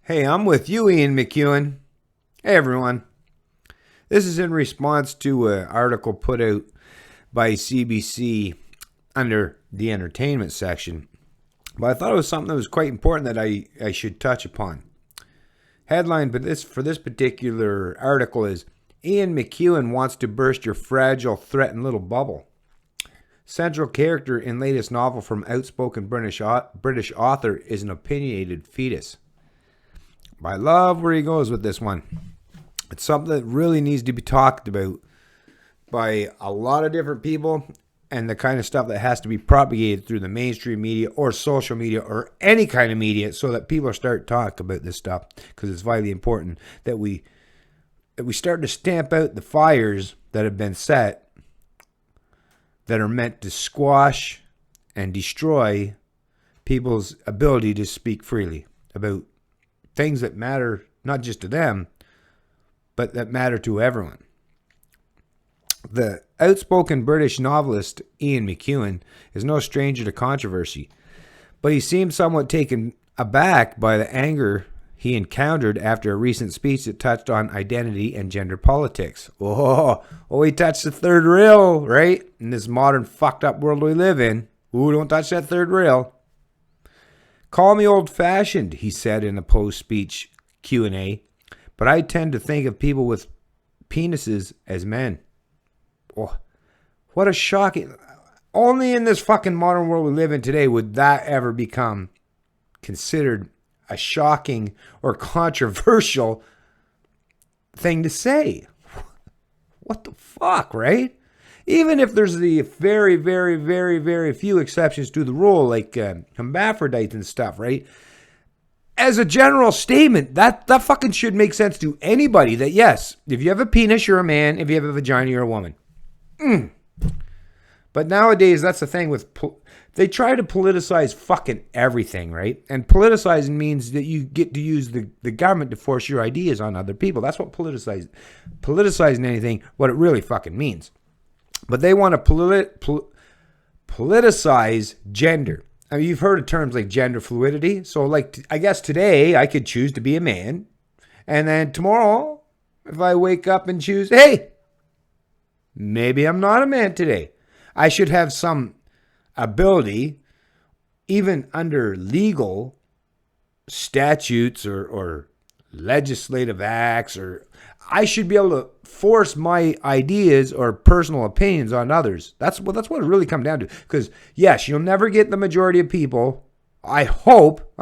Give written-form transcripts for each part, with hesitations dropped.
Hey, I'm with you, Ian McEwen. Hey, everyone. This is in response to an article put out by CBC under the entertainment section. But I thought it was something that was quite important that I should touch upon. Headline for this particular article is Ian McEwen wants to burst your fragile, threatened little bubble. Central character in latest novel from outspoken British author is an opinionated fetus. I love where he goes with this one. It's something that really needs to be talked about by a lot of different people, and the kind of stuff that has to be propagated through the mainstream media or social media or any kind of media so that people start talking about this stuff, because it's vitally important that we start to stamp out the fires that have been set that are meant to squash and destroy people's ability to speak freely about things that matter not just to them, but that matter to everyone. The outspoken British novelist Ian McEwen is no stranger to controversy, but he seemed somewhat taken aback by the anger he encountered after a recent speech that touched on identity and gender politics. Oh, he touched the third rail, right? In this modern fucked up world we live in. Ooh, don't touch that third rail. Call me old-fashioned, he said in a post-speech Q&A, but I tend to think of people with penises as men. Oh, what a shocking... Only in this fucking modern world we live in today would that ever become considered a shocking or controversial thing to say. What the fuck, right? Even if there's the very, very, very, very few exceptions to the rule, like hermaphrodites and stuff, right? As a general statement, that fucking should make sense to anybody that, yes, if you have a penis, you're a man. If you have a vagina, you're a woman. But nowadays, that's the thing with... They try to politicize fucking everything, right? And politicizing means that you get to use the government to force your ideas on other people. That's what politicizing anything, what it really fucking means. But they want to politicize gender. I mean, you've heard of terms like gender fluidity. So, like, I guess today I could choose to be a man. And then tomorrow, if I wake up and choose, hey, maybe I'm not a man today. I should have some ability, even under legal statutes or legislative acts, or I should be able to force my ideas or personal opinions on others. That's what it really comes down to. Because, yes, you'll never get the majority of people, I hope,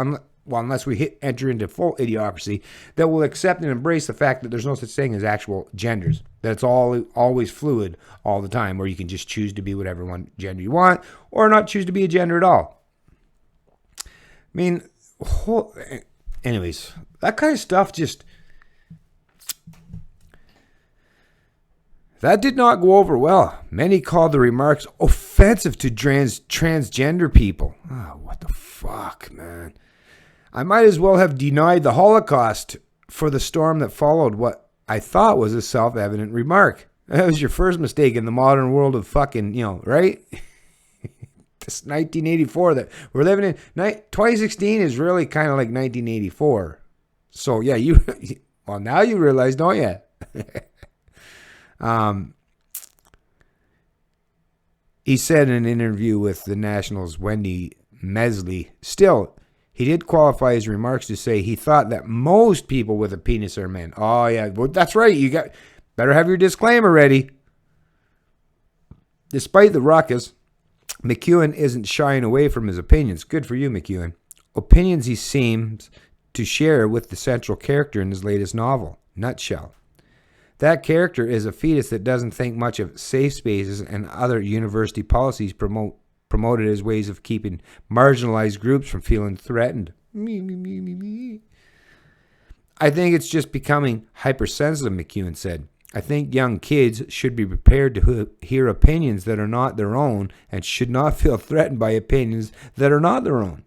unless we enter into full idiocracy, that will accept and embrace the fact that there's no such thing as actual genders. That it's always fluid all the time, where you can just choose to be whatever one gender you want or not choose to be a gender at all. I mean, anyways, that kind of stuff just... That did not go over well. Many called the remarks offensive to transgender people. Oh, what the fuck, man. I might as well have denied the Holocaust for the storm that followed what I thought was a self-evident remark. That was your first mistake in the modern world of fucking, right? This 1984 that we're living in. 2016 is really kind of like 1984. So, yeah, now you realize, don't you? He said in an interview with the National's Wendy Mesley, still, he did qualify his remarks to say he thought that most people with a penis are men. Oh, yeah, well, that's right. You better have your disclaimer ready. Despite the ruckus, McEwen isn't shying away from his opinions. Good for you, McEwen. Opinions he seems to share with the central character in his latest novel, Nutshell. That character is a fetus that doesn't think much of safe spaces and other university policies promoted as ways of keeping marginalized groups from feeling threatened. I think it's just becoming hypersensitive, McEwen said. I think young kids should be prepared to hear opinions that are not their own and should not feel threatened by opinions that are not their own.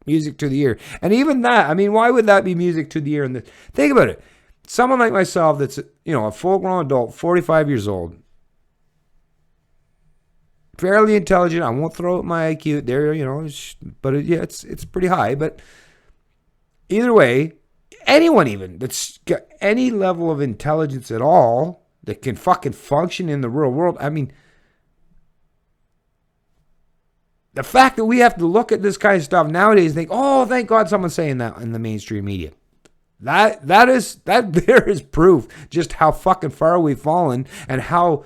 Music to the ear. And even that, I mean, why would that be music to the ear? Think about it. Someone like myself that's, a full-grown adult, 45 years old, fairly intelligent. I won't throw out my IQ there, but it's pretty high. But Either way, anyone even that's got any level of intelligence at all that can fucking function in the real world. I mean, the fact that we have to look at this kind of stuff nowadays and think, oh, thank God someone's saying that in the mainstream media. That there is proof just how fucking far we've fallen and how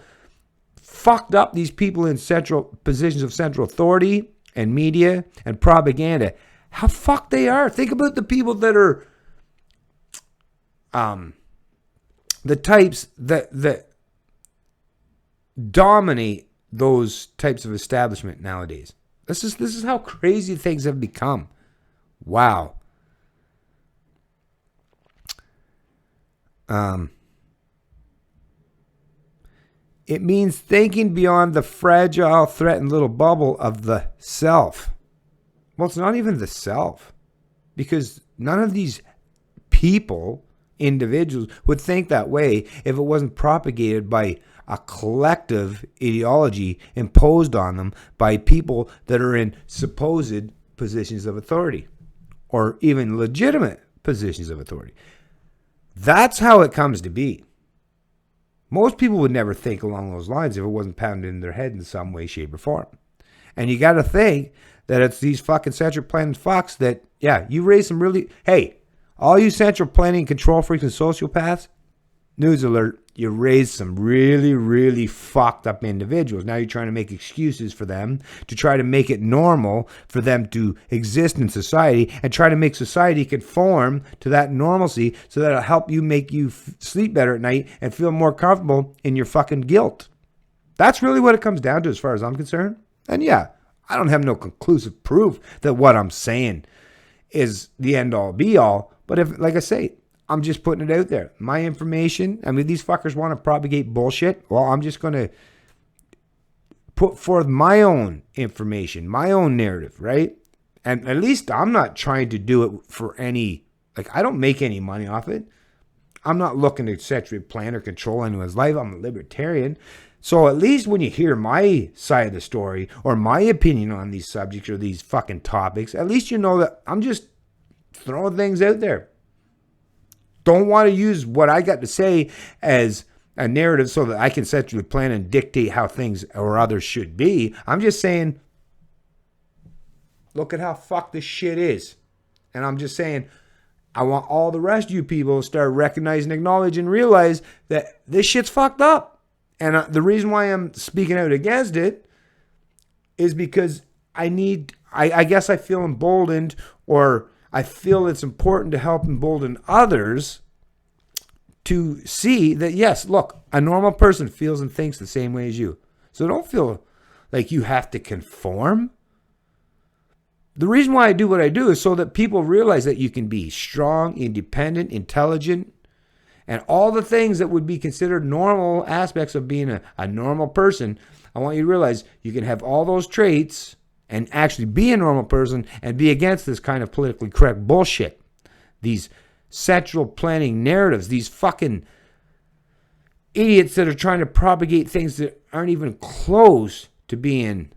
fucked up these people in central positions of central authority and media and propaganda, how fucked they are. Think about the people that are the types that dominate those types of establishment nowadays. This is how crazy things have become. Wow. It means thinking beyond the fragile, threatened little bubble of the self. Well, it's not even the self, because none of these people, individuals, would think that way if it wasn't propagated by a collective ideology imposed on them by people that are in supposed positions of authority or even legitimate positions of authority. That's how it comes to be. Most people would never think along those lines if it wasn't pounded in their head in some way, shape, or form. And you got to think that it's these fucking central planning fucks that, yeah, you raise some really... Hey, all you central planning control freaks and sociopaths, news alert, you raise some really, really fucked up individuals. Now you're trying to make excuses for them to try to make it normal for them to exist in society and try to make society conform to that normalcy so that it'll help you make you sleep better at night and feel more comfortable in your fucking guilt. That's really what it comes down to as far as I'm concerned. And yeah, I don't have no conclusive proof that what I'm saying is the end all be all. But if, like I say, I'm just putting it out there. My information, I mean, these fuckers want to propagate bullshit. Well, I'm just going to put forth my own information, my own narrative, right? And at least I'm not trying to do it for any, like, I don't make any money off it. I'm not looking to essentially plan or control anyone's life. I'm a libertarian. So at least when you hear my side of the story or my opinion on these subjects or these fucking topics, at least you know that I'm just throwing things out there. Don't want to use what I got to say as a narrative so that I can essentially plan and dictate how things or others should be. I'm just saying, look at how fucked this shit is. And I'm just saying, I want all the rest of you people to start recognizing, acknowledge, and realize that this shit's fucked up. And the reason why I'm speaking out against it is because I guess I feel emboldened, or I feel it's important to help embolden others to see that, yes, look, a normal person feels and thinks the same way as you. So don't feel like you have to conform. The reason why I do what I do is so that people realize that you can be strong, independent, intelligent, and all the things that would be considered normal aspects of being a normal person. I want you to realize you can have all those traits and actually be a normal person and be against this kind of politically correct bullshit. These central planning narratives, these fucking idiots that are trying to propagate things that aren't even close to being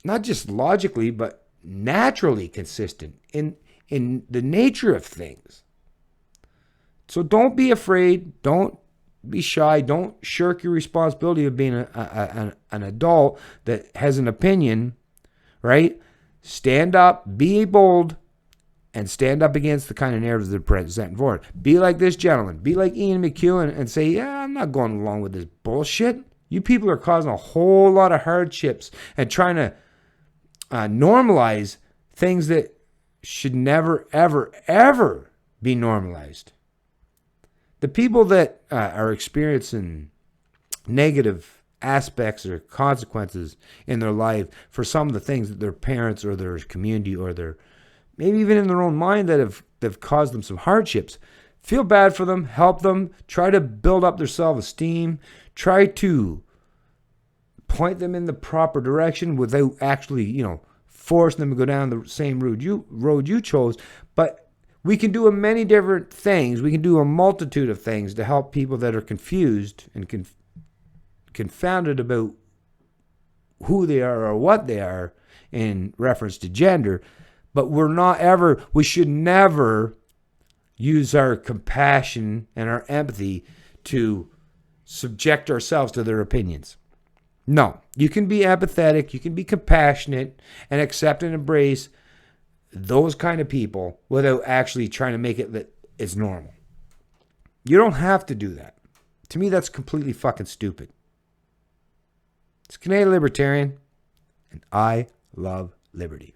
not just logically, but naturally consistent in the nature of things. So don't be afraid. Don't be shy. Don't shirk your responsibility of being an adult that has an opinion, right? Stand up, be bold, and stand up against the kind of narratives that are presenting forward. Be like this gentleman. Be like Ian McEwen and say, yeah, I'm not going along with this bullshit. You people are causing a whole lot of hardships and trying to normalize things that should never, ever, ever be normalized. The people that are experiencing negative aspects or consequences in their life for some of the things that their parents or their community or their, maybe even in their own mind that have caused them some hardships, feel bad for them, help them, try to build up their self-esteem, try to point them in the proper direction without actually, forcing them to go down the same road you chose. But we can do many different things. We can do a multitude of things to help people that are confused and confounded about who they are or what they are in reference to gender. But we should never use our compassion and our empathy to subject ourselves to their opinions. No, you can be empathetic, you can be compassionate, and accept and embrace those kind of people without actually trying to make it that it's normal. You don't have to do that. To me, that's completely fucking stupid. It's Canadian Libertarian, and I love liberty.